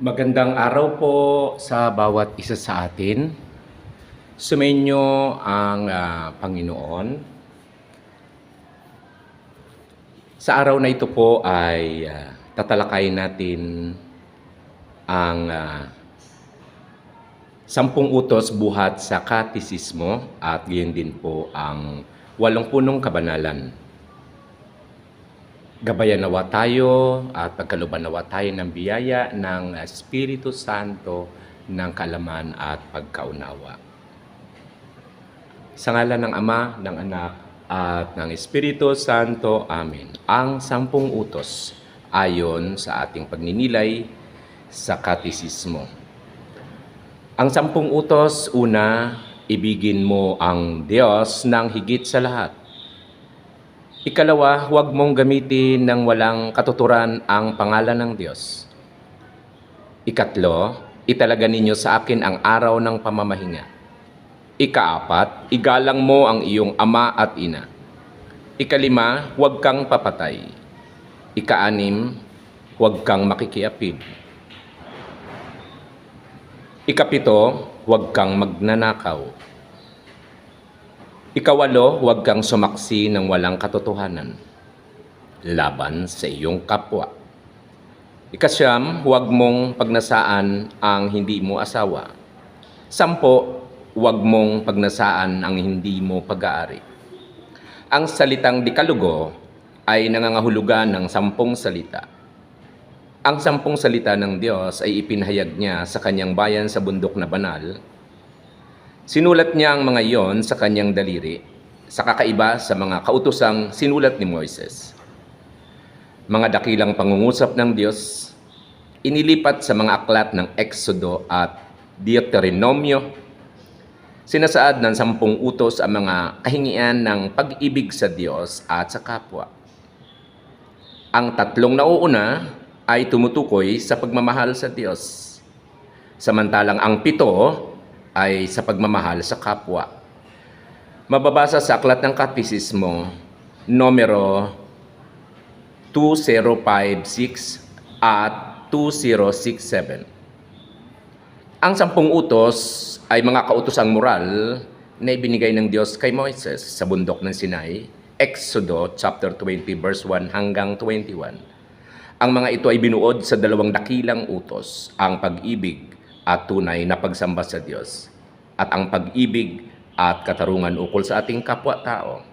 Magandang araw po sa bawat isa sa atin. Sumainyo ang Panginoon. Sa araw na ito po ay tatalakayin natin ang 10 utos buhat sa katisismo at gayon din po ang 8 punong kabanalan. Gabayan nawa tayo at pagkaluban nawa tayo ng biyaya ng Espiritu Santo ng kaalaman at pagkaunawa. Sa ngalan ng Ama, ng Anak, at ng Espiritu Santo. Amen. Ang 10 utos ayon sa ating pagninilay sa katisismo. Ang 10 utos, una, ibigin mo ang Diyos ng higit sa lahat. Ikalawa, huwag mong gamitin ng walang katuturan ang pangalan ng Diyos. Ikatlo, italaga ninyo sa akin ang araw ng pamamahinga. Ikaapat, igalang mo ang iyong ama at ina. Ikalima, huwag kang papatay. Ikaanim, huwag kang makikiapid. Ikapito, huwag kang magnanakaw. Ikawalo, huwag kang sumaksi ng walang katotohanan laban sa iyong kapwa. Ikasyam, huwag mong pagnasaan ang hindi mo asawa. 10, huwag mong pagnasaan ang hindi mo pag-aari. Ang salitang dikalugo ay nangangahulugan ng 10 salita. Ang 10 salita ng Diyos ay ipinahayag niya sa kanyang bayan sa bundok na banal. Sinulat niya ang mga iyon sa kanyang daliri, sa kakaiba sa mga kautosang sinulat ni Moises. Mga dakilang pangungusap ng Diyos, inilipat sa mga aklat ng Exodo at Deuteronomio. Sinasaad ng 10 utos ang mga kahingian ng pag-ibig sa Diyos at sa kapwa. Ang 3 nauuna ay tumutukoy sa pagmamahal sa Diyos, samantalang ang 7 ay sa pagmamahal sa kapwa. Mababasa sa aklat ng Katisismo, numero 2056 at 2067. Ang 10 utos ay mga kautosang moral na ibinigay ng Diyos kay Moises sa bundok ng Sinai, Exodo chapter 20 verse 1 hanggang 21. Ang mga ito ay binuod sa 2 dakilang utos, ang pag-ibig at tunay na pagsamba sa Diyos, at ang pag-ibig at katarungan ukol sa ating kapwa-tao.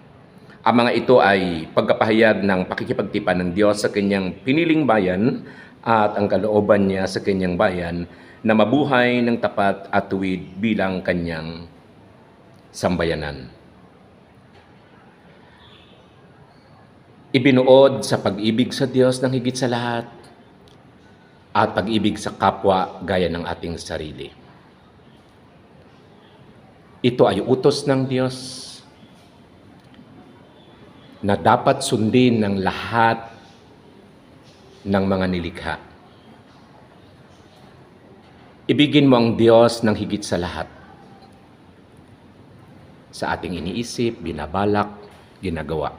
Ang mga ito ay pagkapahayag ng pakikipagtipan ng Diyos sa kanyang piniling bayan at ang kalooban niya sa kanyang bayan na mabuhay ng tapat at tuwid bilang kanyang sambayanan. Ibinuod sa pag-ibig sa Diyos ng higit sa lahat at pag-ibig sa kapwa gaya ng ating sarili. Ito ay utos ng Diyos na dapat sundin ng lahat ng mga nilikha. Ibigin mo ang Diyos ng higit sa lahat. Sa ating iniisip, binabalak, ginagawa.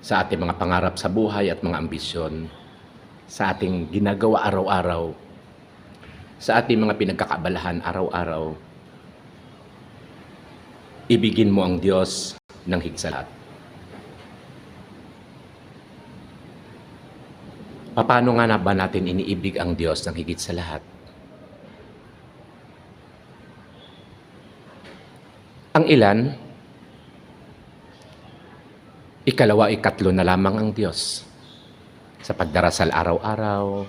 Sa ating mga pangarap sa buhay at mga ambisyon, sa ating ginagawa araw-araw, sa ating mga pinagkakaabalahan araw-araw, ibigin mo ang Diyos ng higit sa lahat. Paano nga na ba natin iniibig ang Diyos ng higit sa lahat? Ang ilan, ikalawa, ikatlo na lamang ang Diyos sa pagdarasal araw-araw,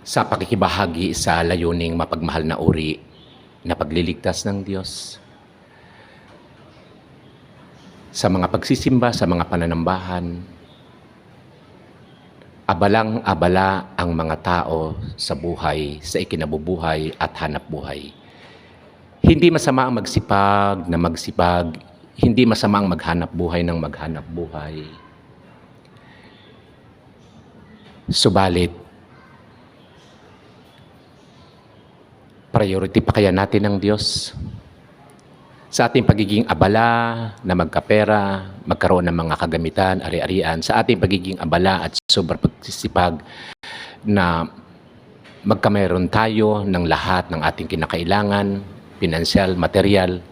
sa pakikibahagi sa layuning mapagmahal na uri na pagliligtas ng Diyos, sa mga pagsisimba, sa mga pananambahan. Abalang-abala ang mga tao sa buhay, sa ikinabubuhay at hanap buhay. Hindi masama ang magsipag na magsipag, hindi masama ang maghanap buhay ng maghanap buhay. Subalit, priority pa kaya natin ang Diyos? sa ating pagiging abala na magkapera, magkaroon ng mga kagamitan, ari-arian, sa ating pagiging abala at sobrang pagsisipag na magkameron tayo ng lahat ng ating kinakailangan, pinansyal, material,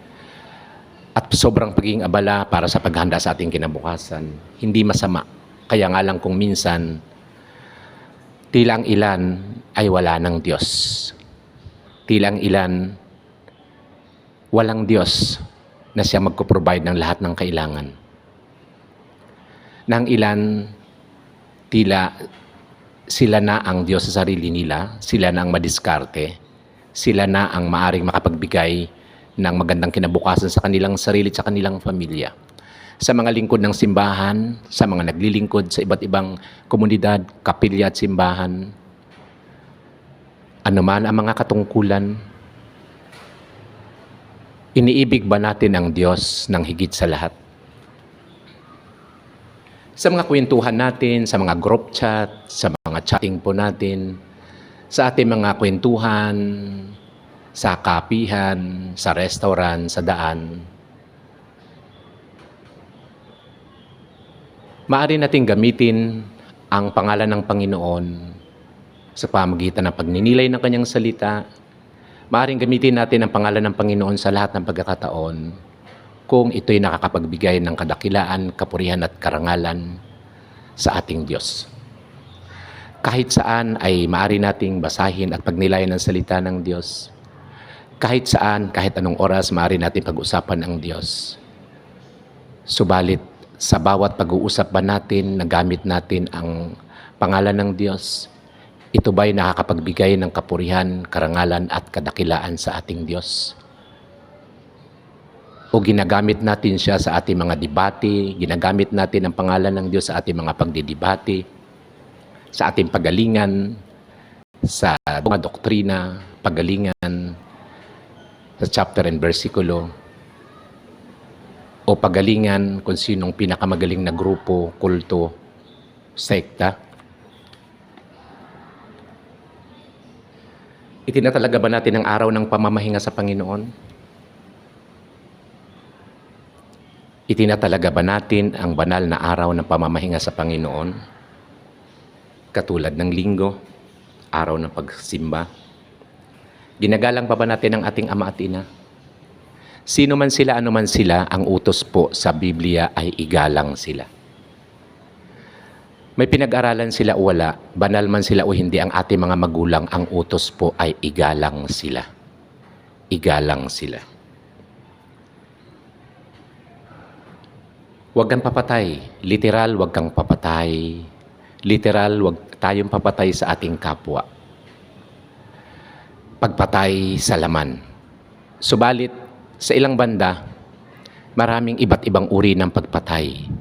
at sobrang pagiging abala para sa paghanda sa ating kinabukasan. Hindi masama. Kaya nga lang kung minsan, tilang ilan ay wala ng Diyos. Tilang ilan walang Diyos na siya magpo-provide ng lahat ng kailangan. Nang ilan, tila sila na ang Diyos sa sarili nila, sila na ang madiskarte, sila na ang maaring makapagbigay ng magandang kinabukasan sa kanilang sarili at sa kanilang pamilya. Sa mga lingkod ng simbahan, sa mga naglilingkod sa iba't ibang komunidad, kapilya at simbahan, anuman ang mga katungkulan, iniibig ba natin ang Diyos ng higit sa lahat? Sa mga kwentuhan natin, sa mga group chat, sa mga chatting po natin, sa ating mga kwentuhan, sa kapihan, sa restaurant, sa daan, maaari natin gamitin ang pangalan ng Panginoon sa pamagitan ng pagninilay ng Kanyang salita. Maaaring gamitin natin ang pangalan ng Panginoon sa lahat ng pagkakataon kung ito'y nakakapagbigay ng kadakilaan, kapurihan at karangalan sa ating Diyos. Kahit saan ay maaari nating basahin at pagnilayan ng salita ng Diyos. Kahit saan, kahit anong oras, maaari natin pag-usapan ang Diyos. Subalit, sa bawat pag-uusap ba natin, nagamit natin ang pangalan ng Diyos, ito ba'y nakakapagbigay ng kapurihan, karangalan at kadakilaan sa ating Diyos? O ginagamit natin siya sa ating mga debate, ginagamit natin ang pangalan ng Diyos sa ating mga pagdidebate, sa ating pagalingan, sa mga doktrina, pagalingan, sa chapter and versikulo, o pagalingan kung sinong pinakamagaling na grupo, kulto, sekta. Itinatalaga ba natin ang araw ng pamamahinga sa Panginoon? Itinatalaga ba natin ang banal na araw ng pamamahinga sa Panginoon? Katulad ng linggo, araw ng pagsimba. Ginagalang pa ba natin ang ating ama at ina? Sino man sila, ano man sila, ang utos po sa Biblia ay igalang sila. May pinag-aralan sila o wala, banal man sila o hindi, ang ating mga magulang, ang utos po ay igalang sila. Igalang sila. Huwag kang papatay. Literal, huwag kang papatay. Literal, huwag tayong papatay sa ating kapwa. Pagpatay sa laman. Subalit, sa ilang banda, maraming iba't ibang uri ng pagpatay.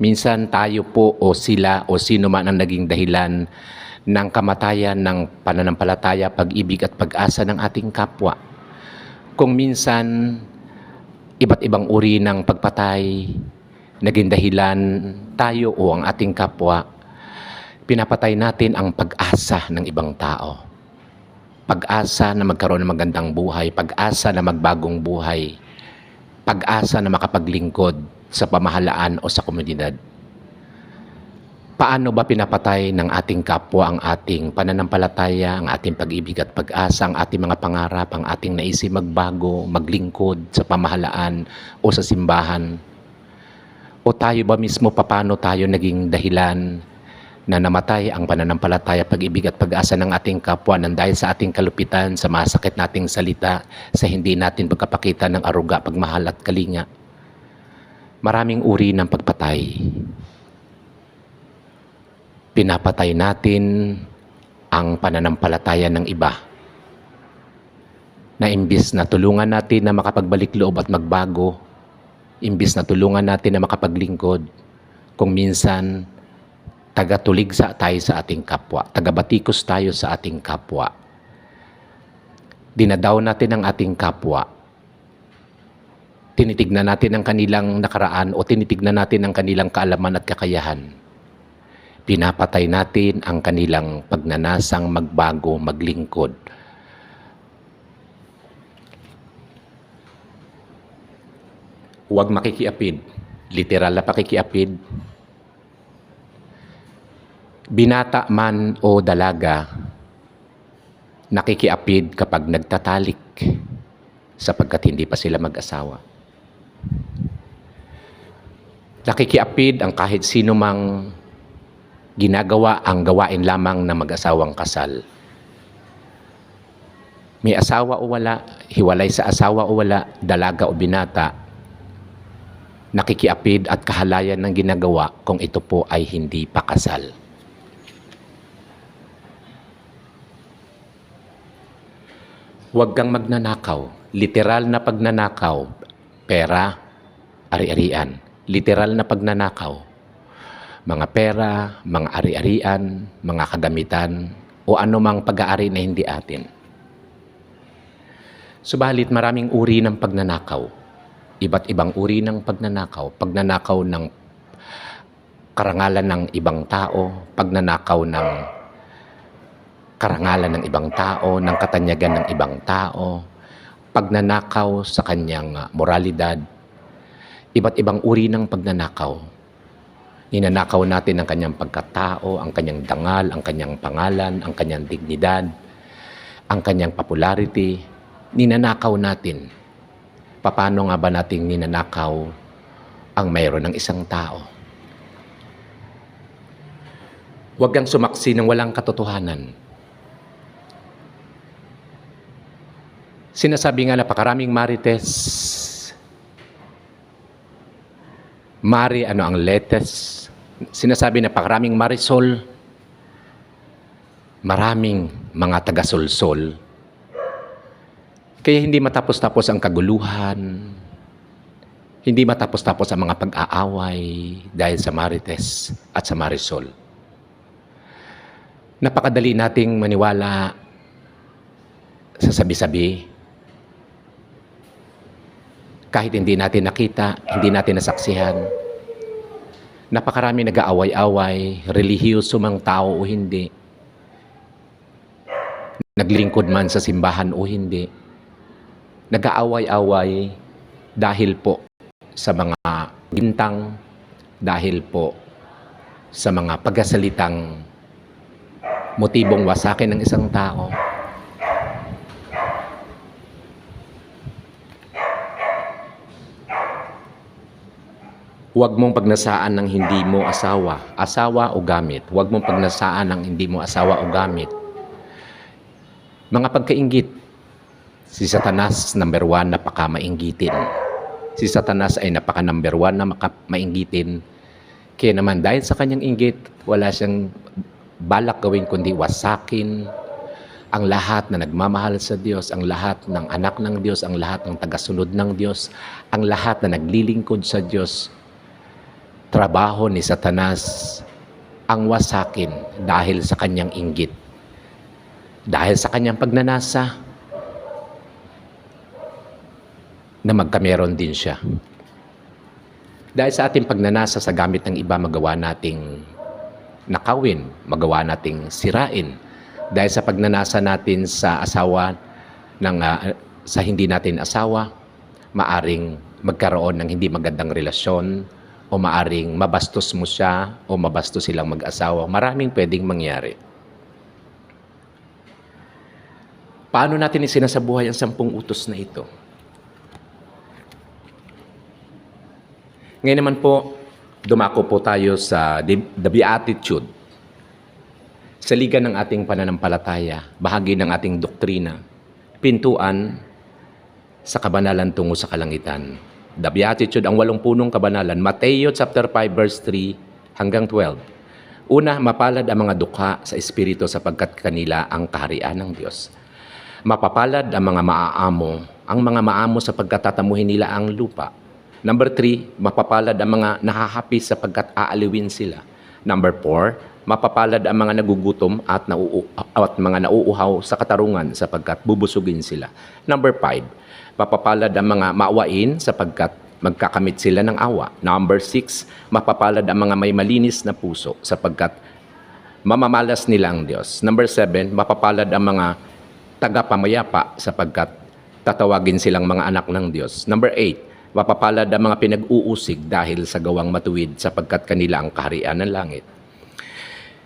Minsan tayo po o sila o sino man ang naging dahilan ng kamatayan ng pananampalataya, pag-ibig at pag-asa ng ating kapwa. Kung minsan, iba't ibang uri ng pagpatay, naging dahilan tayo o ang ating kapwa, pinapatay natin ang pag-asa ng ibang tao. Pag-asa na magkaroon ng magandang buhay, pag-asa na magbagong buhay, pag-asa na makapaglingkod sa pamahalaan o sa komunidad. Paano ba pinapatay ng ating kapwa ang ating pananampalataya, ang ating pag-ibig at pag-asa, ang ating mga pangarap, ang ating naisip magbago, maglingkod sa pamahalaan o sa simbahan? O tayo ba mismo, paano tayo naging dahilan na namatay ang pananampalataya, pag-ibig at pag-asa ng ating kapwa nang dahil sa ating kalupitan, sa masakit nating salita, sa hindi natin pagkapakita ng aruga, pagmahal at kalinga? Maraming uri ng pagpatay. Pinapatay natin ang pananampalataya ng iba na imbis na tulungan natin na makapagbalik loob at magbago, imbis na tulungan natin na makapaglingkod, kung minsan taga-tuligsa tayo sa ating kapwa, taga-batikos tayo sa ating kapwa. Dinadaw natin ang ating kapwa. Tinitignan natin ang kanilang nakaraan o tinitignan natin ang kanilang kaalaman at kakayahan. Pinapatay natin ang kanilang pagnanasang magbago, maglingkod. huwag makikiapid. Literal na pakikiapid. Binata man o dalaga, nakikiapid kapag nagtatalik sapagkat hindi pa sila mag-asawa. Nakikiapid ang kahit sino mang ginagawa ang gawain lamang ng mag-asawang kasal. May asawa o wala, hiwalay sa asawa o wala, dalaga o binata, nakikiapid at kahalayan ng ginagawa kung ito po ay hindi pa kasal. Huwag kang magnanakaw. Literal na pagnanakaw, pera, ari-arian. Literal na pagnanakaw, mga pera, mga ari-arian, mga kagamitan, o anumang pag-aari na hindi atin. Subalit maraming uri ng pagnanakaw. Iba't ibang uri ng pagnanakaw. Pagnanakaw ng karangalan ng ibang tao, pagnanakaw ng karangalan ng ibang tao, ng katanyagan ng ibang tao, pagnanakaw sa kanyang moralidad, iba't ibang uri ng pagnanakaw. Ninanakaw natin ang kanyang pagkatao, ang kanyang dangal, ang kanyang pangalan, ang kanyang dignidad, ang kanyang popularity. Ninanakaw natin. Paano nga ba nating ninanakaw ang mayroon ng isang tao? Huwag kang sumaksi ng walang katotohanan. Sinasabi nga napakaraming marites. Ang letes. Sinasabi napakaraming marisol. Maraming mga taga-solsol. Kaya hindi matapos-tapos ang kaguluhan. Hindi matapos-tapos ang mga pag-aaway dahil sa marites at sa marisol. Napakadali nating maniwala sa sabi-sabi. Kahit hindi natin nakita, hindi natin nasaksihan. Napakarami nag-aaway-away, relihiyoso mang tao o hindi. Naglingkod man sa simbahan o hindi. Nag-aaway-away dahil po sa mga bintang, dahil po sa mga pagkasalitang motibong wasakin ng isang tao. Huwag mong pagnasaan ng hindi mo asawa o gamit. Huwag mong pagnasaan ng hindi mo asawa o gamit. Mga pagkainggit. Si Satanas, number 1, napaka-mainggitin. Si Satanas ay napaka-number 1 na mainggitin. Kaya naman dahil sa kanyang inggit, wala siyang balak gawin kundi wasakin ang lahat na nagmamahal sa Diyos, ang lahat ng anak ng Diyos, ang lahat ng tagasunod ng Diyos, ang lahat na naglilingkod sa Diyos. Trabaho ni Satanas ang wasakin dahil sa kanyang inggit. Dahil sa kanyang pagnanasa na magkameron din siya. Dahil sa ating pagnanasa sa gamit ng iba, magawa nating nakawin, magawa nating sirain. Dahil sa pagnanasa natin sa asawa sa hindi natin asawa, maaring magkaroon ng hindi magandang relasyon, o maaring mabastos mo siya o mabastos silang mag-asawa. Maraming pwedeng mangyari. Paano natin isinasabuhay ang 10 utos na ito? Ngayon naman po, dumako po tayo sa the Beatitude. Sa liga ng ating pananampalataya, bahagi ng ating doktrina, pintuan sa kabanalan tungo sa kalangitan. The Beatitude, ang 8 punong kabanalan. Mateo chapter 5 verse 3 hanggang 12. Una, mapalad ang mga dukha sa espiritu sapagkat kanila ang kaharian ng Diyos. Mapapalad ang mga maamo sapagkat tatamuhin nila ang lupa. Number 3, mapapalad ang mga nahahapis sapagkat aaliwin sila. Number 4, mapapalad ang mga nagugutom at mga nauuhaw sa katarungan sapagkat bubusugin sila. Number 5, mapapalad ang mga maawain sapagkat magkakamit sila ng awa. Number 6, mapapalad ang mga may malinis na puso sapagkat mamamalas nila ang Diyos. Number 7, mapapalad ang mga tagapamayapa sapagkat tatawagin silang mga anak ng Diyos. Number 8, Mapapalad ang mga pinag-uusig dahil sa gawang matuwid sapagkat kanila ang kaharian ng langit.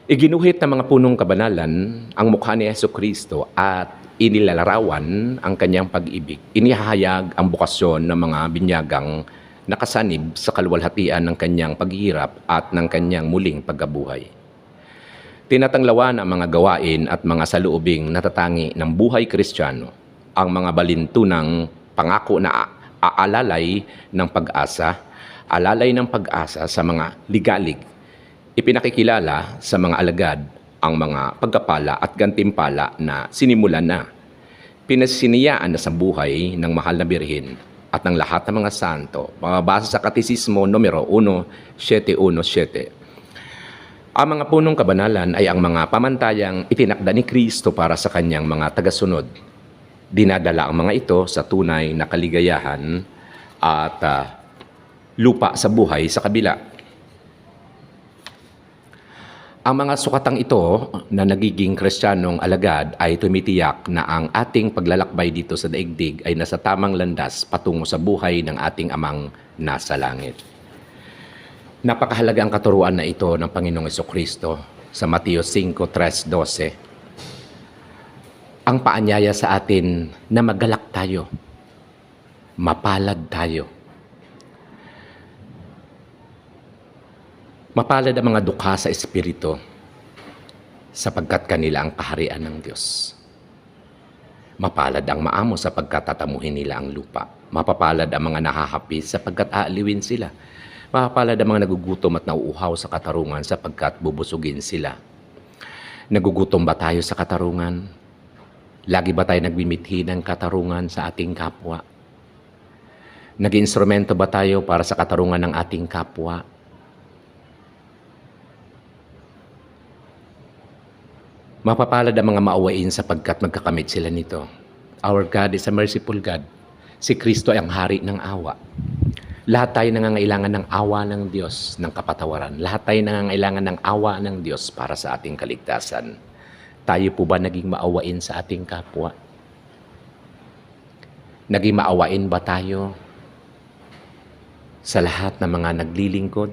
Iginuhit ng mga punong kabanalan ang mukha ni Jesucristo at inilalarawan ang kanyang pag-ibig. Inihahayag ang bukasyon ng mga binyagang nakasanib sa kaluwalhatian ng kanyang paghihirap at ng kanyang muling pagkabuhay. Tinatanglawan ang mga gawain at mga saluubing natatangi ng buhay Kristiyano, ang mga balintunang pangako na aalalay ng pag-asa, alalay ng pag-asa sa mga ligalig, ipinakikilala sa mga alagad ang mga pagkapala at gantimpala na sinimulan na, pinasiniyaan na sa buhay ng mahal na birhen at ng lahat ng mga santo, mababasa sa Katisismo numero 1717. Ang mga punong kabanalan ay ang mga pamantayang itinakda ni Kristo para sa kanyang mga tagasunod. Dinadala ang mga ito sa tunay na kaligayahan at lupa sa buhay sa kabila. Ang mga sukatang ito na nagiging Kristiyanong alagad ay tumitiyak na ang ating paglalakbay dito sa daigdig ay nasa tamang landas patungo sa buhay ng ating Amang nasa langit. Napakahalaga ang katuruan na ito ng Panginoong Jesucristo sa Mateo 5:3-12. Ang paanyaya sa atin na magalak tayo, mapalad tayo. Mapalad ang mga dukha sa espiritu sapagkat kanila ang kaharian ng Diyos. Mapalad ang maamo sapagkat tatamuhin nila ang lupa. Mapapalad ang mga nahahapis sapagkat aaliwin sila. Mapapalad ang mga nagugutom at nauuhaw sa katarungan sapagkat bubusugin sila. Nagugutom ba tayo sa katarungan? Lagi ba tayo nagbimithi ng katarungan sa ating kapwa? Nag-instrumento ba tayo para sa katarungan ng ating kapwa? Mapapalad ang mga maawain sapagkat magkakamit sila nito. Our God is a merciful God. Si Kristo ay ang hari ng awa. Lahat tayo nangangailangan ng awa ng Diyos, ng kapatawaran. Lahat tayo nangangailangan ng awa ng Diyos para sa ating kaligtasan. Tayo po ba naging maawain sa ating kapwa? Naging maawain ba tayo sa lahat ng mga naglilingkod?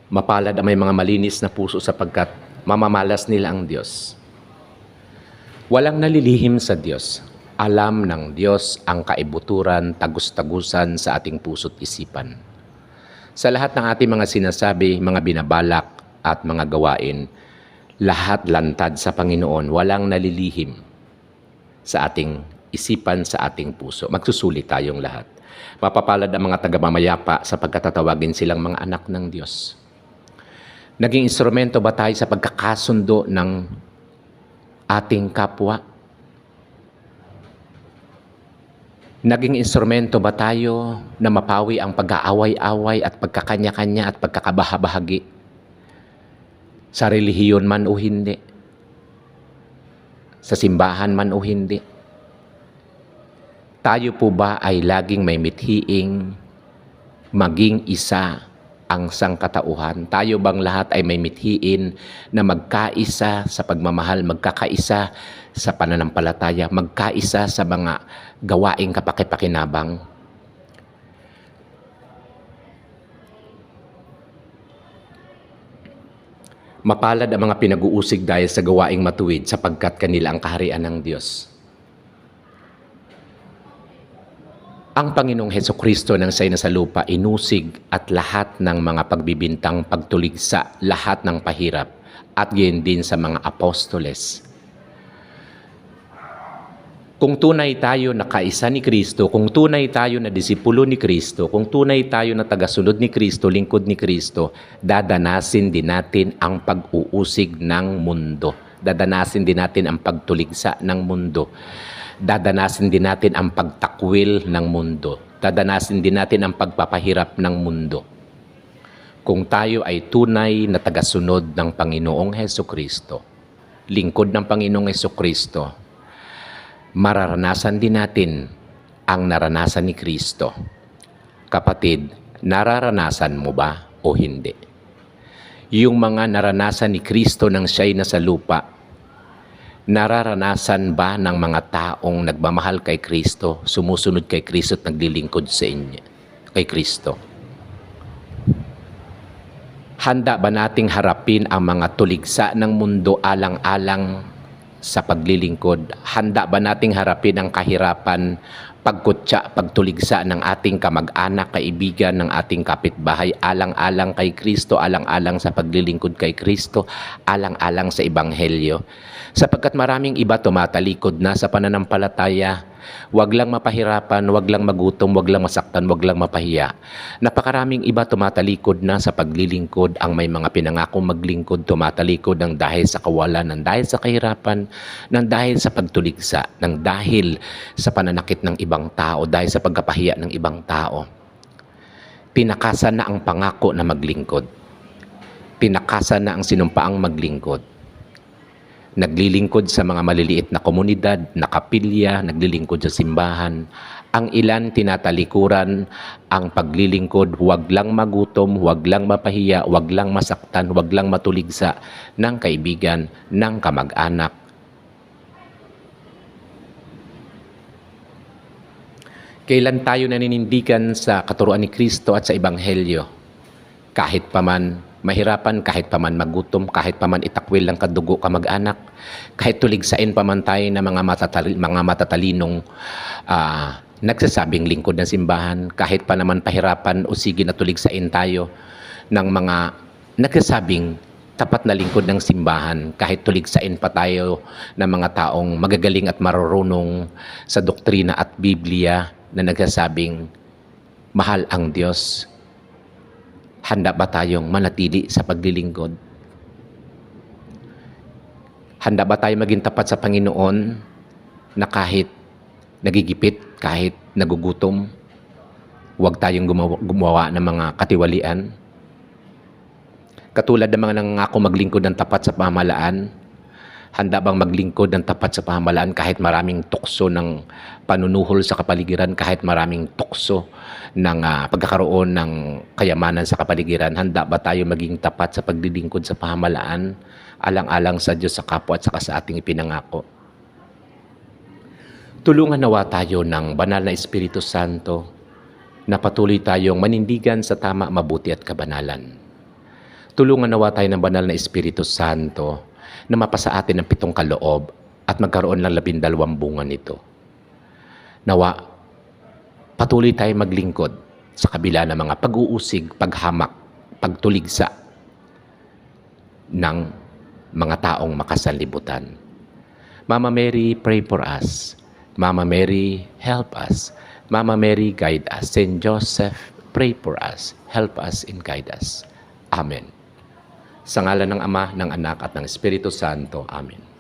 Mapalad ang may mga malinis na puso sapagkat mamamalas nila ang Diyos. Walang nalilihim sa Diyos. Alam ng Diyos ang kaibuturan, tagus-tagusan sa ating puso't isipan. Sa lahat ng ating mga sinasabi, mga binabalak at mga gawain, lahat lantad sa Panginoon, walang nalilihim sa ating isipan, sa ating puso. Magsusulit tayong lahat. Mapapalad ang mga tagamamayapa sa pagkatatawagin silang mga anak ng Diyos. Naging instrumento ba tayo sa pagkakasundo ng ating kapwa? Naging instrumento ba tayo na mapawi ang pag-aaway-away at pagkakanya-kanya at pagkakabahabahagi? Sa relihiyon man o hindi? Sa simbahan man o hindi? Tayo po ba ay laging may mithiing maging isa ang sangkatauhan? Tayo bang lahat ay may mithiin na magkaisa sa pagmamahal, magkakaisa sa pananampalataya, magkaisa sa mga gawaing kapakipakinabang? Mapalad ang mga pinag-uusig dahil sa gawaing matuwid sapagkat kanila ang kaharian ng Diyos. Ang Panginoong Hesukristo nang siya'y nasa lupa, inusig at lahat ng mga pagbibintang pagtuligsa, lahat ng pahirap, at gayon din sa mga apostoles. Kung tunay tayo na kaisa ni Kristo, kung tunay tayo na disipulo ni Kristo, kung tunay tayo na tagasunod ni Kristo, lingkod ni Kristo, dadanasin din natin ang pag-uusig ng mundo. Dadanasin din natin ang pagtuligsa ng mundo. Dadanasin din natin ang pagtakwil ng mundo. Dadanasin din natin ang pagpapahirap ng mundo. Kung tayo ay tunay na tagasunod ng Panginoong Hesukristo, lingkod ng Panginoong Hesukristo, mararanasan din natin ang naranasan ni Kristo. Kapatid, nararanasan mo ba o hindi? Yung mga naranasan ni Kristo nang siya'y nasa lupa, Nararanasan ba ng mga taong nagmamahal kay Kristo, sumusunod kay Kristo at naglilingkod sa inyo, kay Kristo? Handa ba nating harapin ang mga tuligsa ng mundo alang-alang sa paglilingkod? Handa ba nating harapin ang kahirapan, pagkutsa, pagtuligsa ng ating kamag-anak, kaibigan, ng ating kapitbahay, alang-alang kay Kristo, alang-alang sa paglilingkod kay Kristo, alang-alang sa Ebanghelyo? Sapagkat maraming iba tumatalikod na sa pananampalataya, wag lang mapahirapan, wag lang magutom, wag lang masaktan, wag lang mapahiya. Napakaraming iba tumatalikod na sa paglilingkod, ang may mga pinangakong maglingkod, tumatalikod ng dahil sa kawalan, ng dahil sa kahirapan, ng dahil sa pagtuligsa, ng dahil sa pananakit ng ibang tao, dahil sa pagkapahiya ng ibang tao. Pinakasan na ang pangako na maglingkod. Pinakasan na ang sinumpaang maglingkod. Naglilingkod sa mga maliliit na komunidad, na kapilya, naglilingkod sa simbahan. Ang ilan tinatalikuran ang paglilingkod, huwag lang magutom, huwag lang mapahiya, huwag lang masaktan, huwag lang matuligsa ng kaibigan, ng kamag-anak. Kailan tayo naninindigan sa katuruan ni Kristo at sa Ebanghelyo? Kahit paman mahirapan, kahit paman magutom, kahit paman itakwil ng kadugo kamag-anak, kahit tuligsain paman tayo ng mga matatalinong nagsasabing lingkod ng simbahan, kahit pa naman pahirapan o sige na tuligsain tayo ng mga nagsasabing tapat na lingkod ng simbahan, kahit tuligsain pa tayo ng mga taong magagaling at marurunong sa doktrina at Biblia na nagsasabing mahal ang Diyos. Handa ba tayong manatili sa paglilingkod? Handa ba tayo maging tapat sa Panginoon na kahit nagigipit, kahit nagugutom, huwag tayong gumawa ng mga katiwalian? Katulad ng mga nangako maglingkod ng tapat sa pamahalaan, handa bang maglingkod ng tapat sa pamahalaan kahit maraming tukso ng panunuhol sa kapaligiran, kahit maraming tukso ng pagkakaroon ng kayamanan sa kapaligiran? Handa ba tayo maging tapat sa paglilingkod sa pamahalaan, alang-alang sa Diyos, sa kapwa at saka sa ating ipinangako? Tulungan nawa tayo ng banal na Espiritu Santo na patuloy tayong manindigan sa tama, mabuti at kabanalan. Tulungan nawa tayo ng banal na Espiritu Santo na mapasa atin ang 7 kaloob at magkaroon ng 12 bunga nito. Nawa, patuloy tayo maglingkod sa kabila ng mga pag-uusig, paghamak, pagtuligsa ng mga taong makasanlibutan. Mama Mary, pray for us. Mama Mary, help us. Mama Mary, guide us. Saint Joseph, pray for us. Help us and guide us. Amen. Sa ngalan ng Ama, ng Anak at ng Espiritu Santo. Amen.